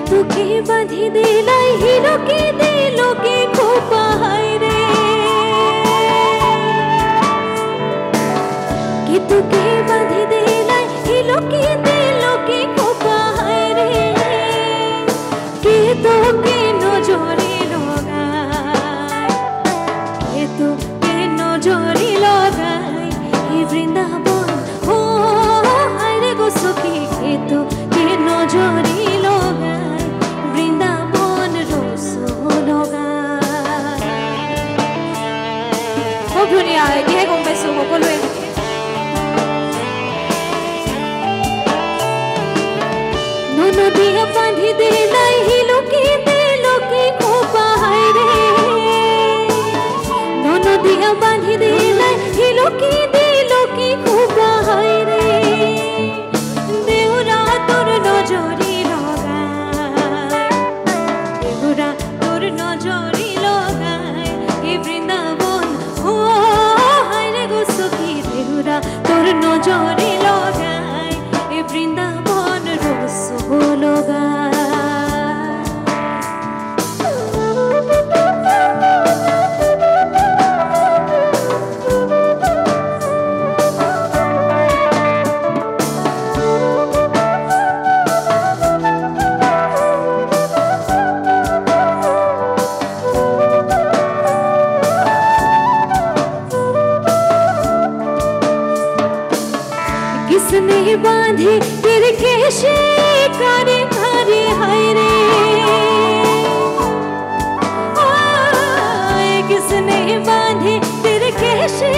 তোকে বাঁধি দিলাই হিলোকে দিলোকে খোপায় রে কে তোকে বাঁধি দিলাই হিলোকে দিলোকে খোপায় রে কে তোকে নজরে লগায় কে তোকে নজরে লগায় হে বৃন্দাবন ও হায় রে গো সখী কে তোকে নজরে নদিয়া বাঁধি দিলাই হিলোকে দিলোকে খোপায় রে নদিয়া বাঁধি দিলাই হিলোকে দিলোকে খোপায় রে দেউরা তোর নজরে লগায় দেউরা তোর নজরে লগায় হে বৃন্দাবন ও হায় রে গো সখী দেউরা তোর নজরে লগায় হে বৃন্দাবন রস किसने बांधे तेरे कैसे कारे हरे हाय रे किसने बांधे तेरे कैसे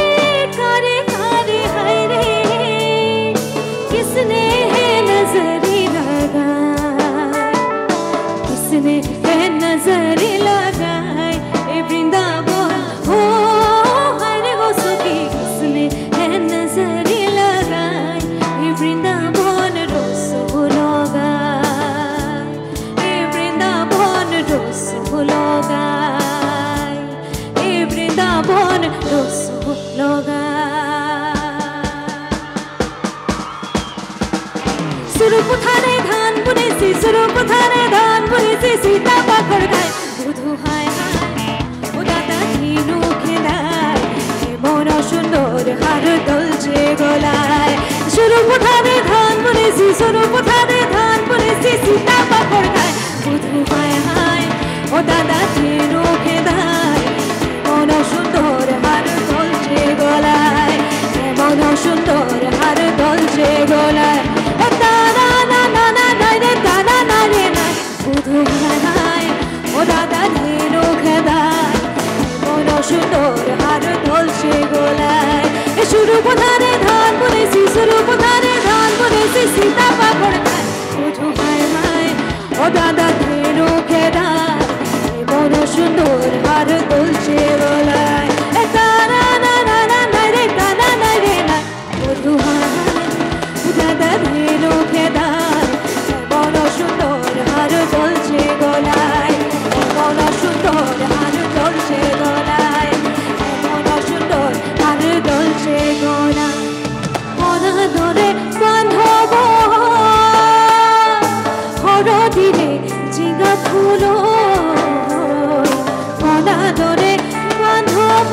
कारे हरे हाय रे किसने है नजरे लगाए किसने है नजरे लगाए ए वृंदावन हो हाय रे वो सखी किसने है नजरे বৃন্দাবন রস লগায় এ বৃন্দাবন রস লগায় এ বৃন্দাবন রস লগায় সুরূপ ধারে ধান বুনেছি সুরূপ ধারে ধান বুনেছি সীতা পাখর গায় শুধু হায় হায় ও দাদা ধীনু খেলায় মন সুন্দর হার দলছে গলায় সুরূপ ধারে ধান বুনেছি সুরূপ ধারে ধান বুনেছি সীতা পাখর গায় শুধু হায় হায় ও দাদা ধীনু খেলায় মন সুন্দর হার দলছে গলায় মন সুন্দর হার দলছে গলায় তারা না না না নাই রে তারা না রে নাই শুধু হায় হায় ও দাদা ধীনু খেলায় মন সুন্দর হার দলছে গলায় সুরূপ ধারে ধান বুনেছি সুরূপ ধারে ধান বুনেছি সীতা পাখর গায় শুধু হায় হায় ও দাদা ধীনু খেলায় মন সুন্দর হার দলছে গলায় তারা না না না নাই রে তারা নাই রে নাই শুধু হায় হায় ও দাদা ধীনু খেলায় মন সুন্দর হার দলছে গলায় মন সুন্দর হার দলছে গলায় মন সুন্দর হার দলছে গলায় মনা ধরে বাঁধব হরদিরে জিঙ্গা ফুল মনা ধরে বাঁধব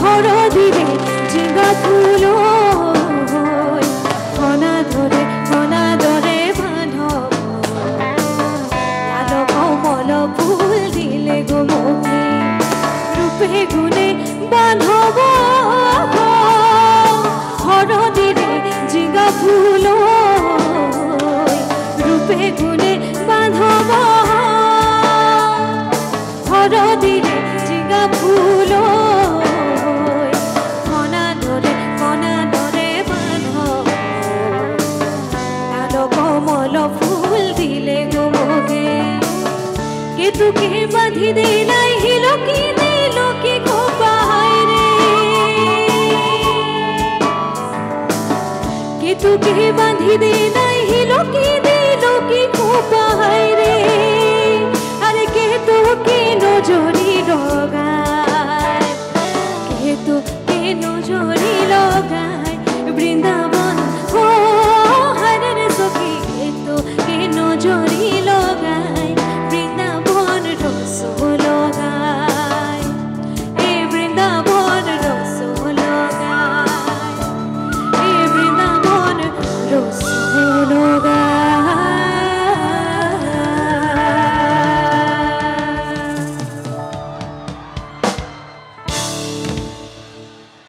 হরদিরে জিঙ্গা ফুল মনা ধরে বাঁধব লাল কমল ফুল দিলে গো মুখে রূপে গুণে বাঁধব হরদিরে জিঙ্গা ফুল রূপে গুণে বাঁধব হরদিরে জিঙ্গা ফুল কণা ধরে বাঁধব লাল কমল ফুল দিলে গো মোগে কে তোকে বাঁধি দিলাই হিলোকে দিলোকে খোপায় রে কে তোকে বাঁধি দিলাই হিলোকে দিলোকে খোপায় রে আরে কে তোকে নজরে লগায় কে তোকে নজরে লগায়